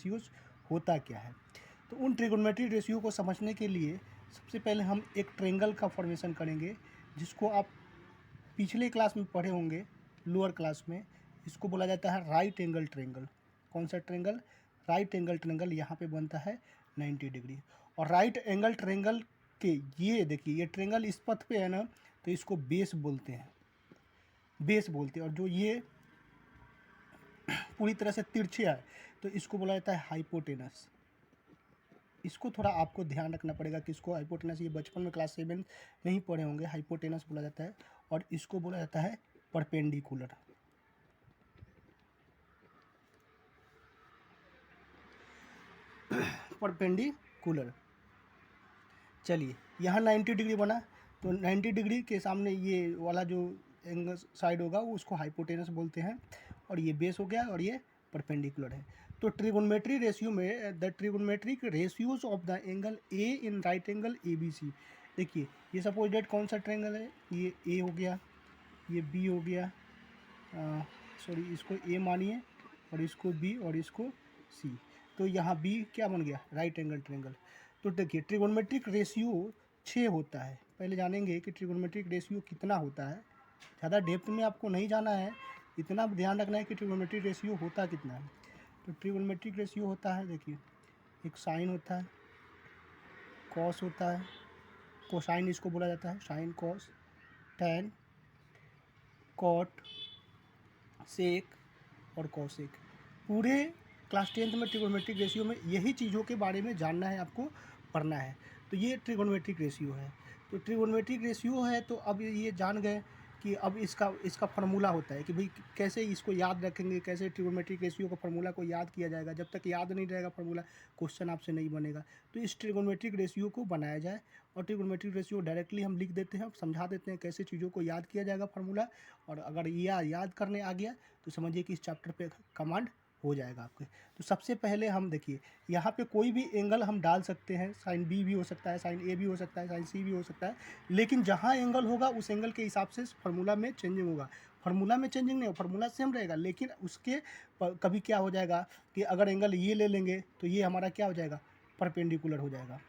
Ratios होता क्या है। तो उन ट्रिगोनोमेट्रिक रेशियो को समझने के लिए सबसे पहले हम एक ट्रेंगल का फॉर्मेशन करेंगे, जिसको आप पिछले क्लास में पढ़े होंगे, लोअर क्लास में। इसको बोला जाता है राइट एंगल ट्रेंगल। कौन सा ट्रेंगल? Right angle triangle. यहाँ पे बनता है 90 डिग्री। और राइट एंगल ट्रेंगल के ये देखिए, ये ट्रेंगल इस पथ पे है ना, तो इसको बेस बोलते हैं, बेस बोलते हैं। और जो ये पूरी तरह से तिरछे है तो इसको बोला जाता है हाइपोटेनस। इसको थोड़ा आपको ध्यान रखना पड़ेगा कि इसको हाइपोटेनस, ये बचपन में क्लास 7 में ही पढ़े होंगे, हाइपोटेनस बोला जाता है। और इसको बोला जाता है परपेंडिकुलर। परपेंडिकुलर। चलिए, यहाँ 90 डिग्री बना, तो 90 डिग्री के सामने ये वाला जो एंगल साइड होगा वो उसको हाइपोटेनस बोलते हैं। और ये बेस हो गया और ये परपेंडिकुलर है। तो ट्रिगोनोमेट्री रेशियो में the trigonometric ratios of the angle A in right angle A B C. देखिए, ये सपोज डेट कौन सा ट्रायंगल है, ये ए हो गया, ये बी हो गया, सॉरी इसको ए मानिए, और इसको बी और इसको सी। तो यहाँ बी क्या बन गया? Right angle triangle. तो देखिए, ट्रिगोनोमेट्रिक रेशियो 6 होता है। पहले जानेंगे कि ट्रिगोनोमेट्रिक रेशियो कितना होता है। ज़्यादा डेप्थ में आपको नहीं जाना है, इतना ध्यान रखना है कि ट्रिगोनोमेट्रिक रेशियो होता कितना है। तो ट्रिगोनोमेट्रिक रेशियो होता है, देखिए, एक साइन होता है, कॉस होता है, कोसाइन इसको बोला जाता है, साइन कॉस, टैन, कॉट, सेक और कॉसेक। पूरे क्लास 10th में ट्रिगोनोमेट्रिक रेशियो में यही चीज़ों के बारे में जानना है, आपको पढ़ना है। तो ये ट्रिगोनोमेट्रिक रेशियो है। तो ट्रिगोनोमेट्रिक रेशियो है, तो अब ये जान गए कि अब इसका फार्मूला होता है कि भाई कैसे इसको याद रखेंगे, कैसे ट्रिगोनोमेट्रिक रेशियो का फार्मूला को याद किया जाएगा। जब तक याद नहीं रहेगा फार्मूला, क्वेश्चन आपसे नहीं बनेगा। तो इस ट्रिगोनोमेट्रिक रेशियो को बनाया जाए, और ट्रिगोनोमेट्रिक रेशियो डायरेक्टली हम लिख देते हैं, समझा देते हैं कैसे चीज़ों को याद किया जाएगा फार्मूला। और अगर ये याद करने आ गया तो समझिए कि इस चैप्टर पे कमांड हो जाएगा आपके। तो सबसे पहले हम देखिए, यहाँ पे कोई भी एंगल हम डाल सकते हैं। साइन बी भी हो सकता है, साइन ए भी हो सकता है, साइन सी भी हो सकता है। लेकिन जहाँ एंगल होगा उस एंगल के हिसाब से फार्मूला में चेंजिंग होगा। फार्मूला में चेंजिंग नहीं हो, फार्मूला सेम रहेगा, लेकिन उसके कभी क्या हो जाएगा कि अगर एंगल ये ले लेंगे तो ये हमारा क्या हो जाएगा? परपेंडिकुलर हो जाएगा।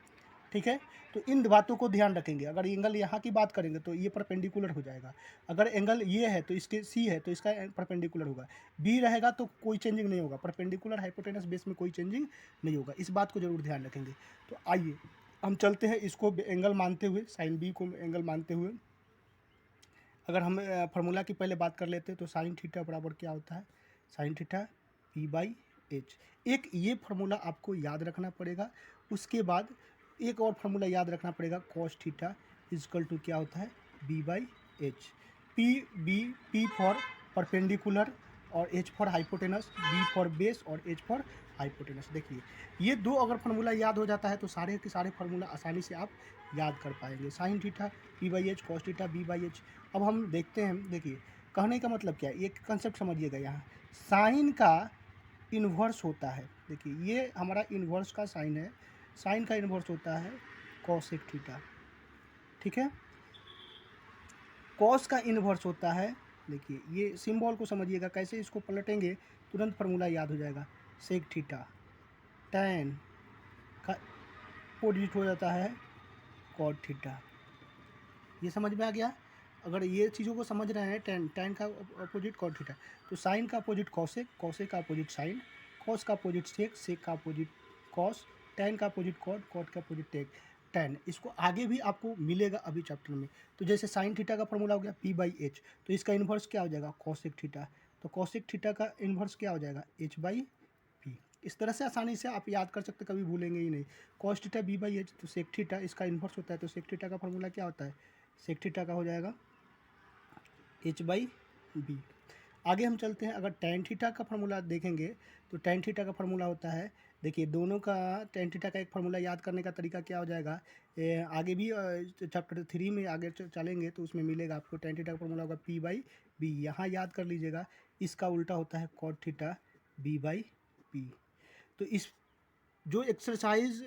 ठीक है, तो इन बातों को ध्यान रखेंगे। अगर एंगल यहाँ की बात करेंगे तो ये परपेंडिकुलर हो जाएगा। अगर एंगल ये है तो इसके सी है तो इसका परपेंडिकुलर होगा। बी रहेगा तो कोई चेंजिंग नहीं होगा। परपेंडिकुलर हाइपोटेनस बेस में कोई चेंजिंग नहीं होगा। इस बात को जरूर ध्यान रखेंगे। तो आइए हम चलते हैं इसको एंगल मानते हुए, साइन बी को एंगल मानते हुए। अगर हम फार्मूला की पहले बात कर लेते हैं तो साइन थीटा बराबर क्या होता है? Sign theta P by H. एक ये फार्मूला आपको याद रखना पड़ेगा। उसके बाद एक और फार्मूला याद रखना पड़ेगा, कॉस थीटा इजकल टू क्या होता है? B by H. P for perpendicular और H for hypotenuse, B for base और एच फॉर हाइपोटेनस। देखिए, ये दो अगर फार्मूला याद हो जाता है तो सारे के सारे फार्मूला आसानी से आप याद कर पाएंगे। Sine theta P by H, cos theta B by H. अब हम देखते हैं, देखिए कहने का मतलब क्या है, एक कंसेप्ट समझिएगा। यहाँ साइन का इन्वर्स होता है। देखिए, ये हमारा इन्वर्स का साइन है। साइन का इन्वर्स होता है कॉसेक थीटा। ठीक है, कॉस का इन्वर्स होता है, देखिए ये सिंबल को समझिएगा, कैसे इसको पलटेंगे तुरंत फार्मूला याद हो जाएगा। सेक थीटा, टैन का अपोजिट हो जाता है कॉट थीटा। ये समझ में आ गया? अगर ये चीज़ों को समझ रहे हैं, टैन का अपोजिट कॉट थीटा, तो साइन का अपोजिट कॉसेक, कॉसेक का अपोजिट साइन, कॉस का अपोजिट सेक, सेक का अपोजिट कॉस, टैन का अपोजिट कॉट, कॉट का अपोजिट टेक, टैन। इसको आगे भी आपको मिलेगा अभी चैप्टर में। तो जैसे साइन थीटा का फॉर्मूला हो गया पी बाई एच, तो इसका इन्वर्स क्या हो जाएगा? Cosec theta. तो कॉसेक थीटा का इन्वर्स क्या हो जाएगा? H by P. इस तरह से आसानी से आप याद कर सकते, कभी भूलेंगे ही नहीं। Cos theta B by H, तो सेक थीटा इसका इन्वर्स होता है, तो सेक थीटा का फॉर्मूला क्या होता है? सेक थीटा का हो जाएगा एच बाई बी। आगे हम चलते हैं, अगर टैन थीटा का फार्मूला देखेंगे तो टैन थीटा का फार्मूला होता है, देखिए दोनों का टैन थीटा का एक फार्मूला याद करने का तरीका क्या हो जाएगा, आगे भी चैप्टर 3 में आगे चलेंगे तो उसमें मिलेगा आपको। टैन थीटा का फार्मूला होगा पी बाई बी, यहाँ याद कर लीजिएगा। इसका उल्टा होता है cot theta B by P. तो इस जो exercise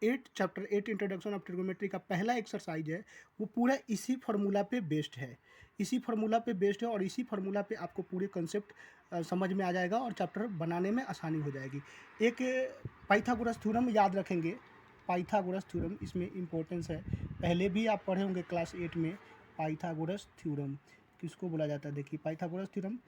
8 chapter 8 introduction of trigonometry का पहला एक्सरसाइज है, वो पूरा इसी फार्मूला पे बेस्ड है। इसी फार्मूला पे बेस्ड है और इसी फार्मूला पे आपको पूरे कंसेप्ट समझ में आ जाएगा और चैप्टर बनाने में आसानी हो जाएगी। एक पाइथागोरस थ्योरम याद रखेंगे, पाइथागोरस थ्योरम इसमें इम्पोर्टेंस है, पहले भी आप पढ़े होंगे क्लास 8 में। पाइथागोरस थ्योरम किसको बोला जाता है, देखिए Pythagoras theorem,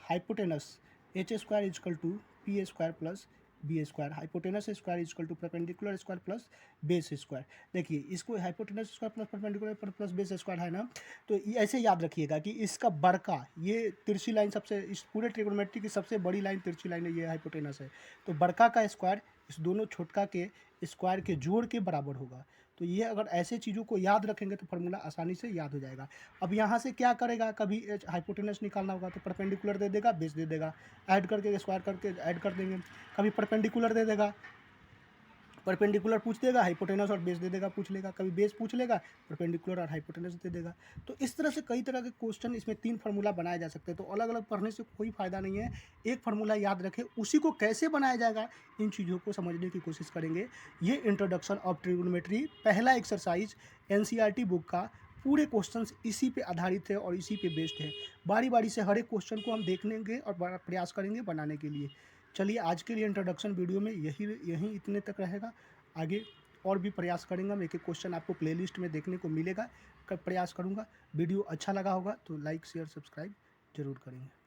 hypotenuse H square is equal to P square plus B square, hypotenuse square is equal to perpendicular square plus base square. देखिए इसको hypotenuse square plus perpendicular plus base square है ना, तो ऐसे याद रखिएगा कि इसका बड़का ये तिरछी लाइन, सबसे इस पूरे ट्रिग्नोमेट्री की सबसे बड़ी लाइन तिरछी लाइन है, ये हाइपोटेनस है। तो बड़का का स्क्वायर इस दोनों छोटका के स्क्वायर के जोड़ के बराबर होगा। तो ये अगर ऐसे चीज़ों को याद रखेंगे तो फार्मूला आसानी से याद हो जाएगा। अब यहाँ से क्या करेगा, कभी हाइपोटेनस निकालना होगा तो परपेंडिकुलर दे देगा, बेस दे देगा, ऐड करके स्क्वायर करके ऐड कर देंगे। कभी परपेंडिकुलर दे देगा, परपेंडिकुलर पूछ देगा, हाइपोटेनस और बेस दे देगा, पूछ लेगा, कभी बेस पूछ लेगा, परपेंडिकुलर और हाइपोटेनस दे देगा। तो इस तरह से कई तरह के क्वेश्चन इसमें 3 फार्मूला बनाए जा सकते हैं। तो अलग अलग पढ़ने से कोई फ़ायदा नहीं है, एक फार्मूला याद रखें, उसी को कैसे बनाया जाएगा इन चीज़ों को समझने की कोशिश करेंगे। ये इंट्रोडक्शन ऑफ ट्रिग्नोमेट्री पहला एक्सरसाइज एनसीईआरटी बुक का, पूरे क्वेश्चंस इसी पे आधारित है और इसी पे बेस्ड है। बारी बारी से हर एक क्वेश्चन को हम देखेंगे और प्रयास करेंगे बनाने के लिए। चलिए आज के लिए इंट्रोडक्शन वीडियो में यही इतने तक रहेगा। आगे और भी प्रयास करेंगे हम, एक एक क्वेश्चन आपको प्लेलिस्ट में देखने को मिलेगा, प्रयास करूँगा। वीडियो अच्छा लगा होगा तो लाइक शेयर सब्सक्राइब जरूर करेंगे।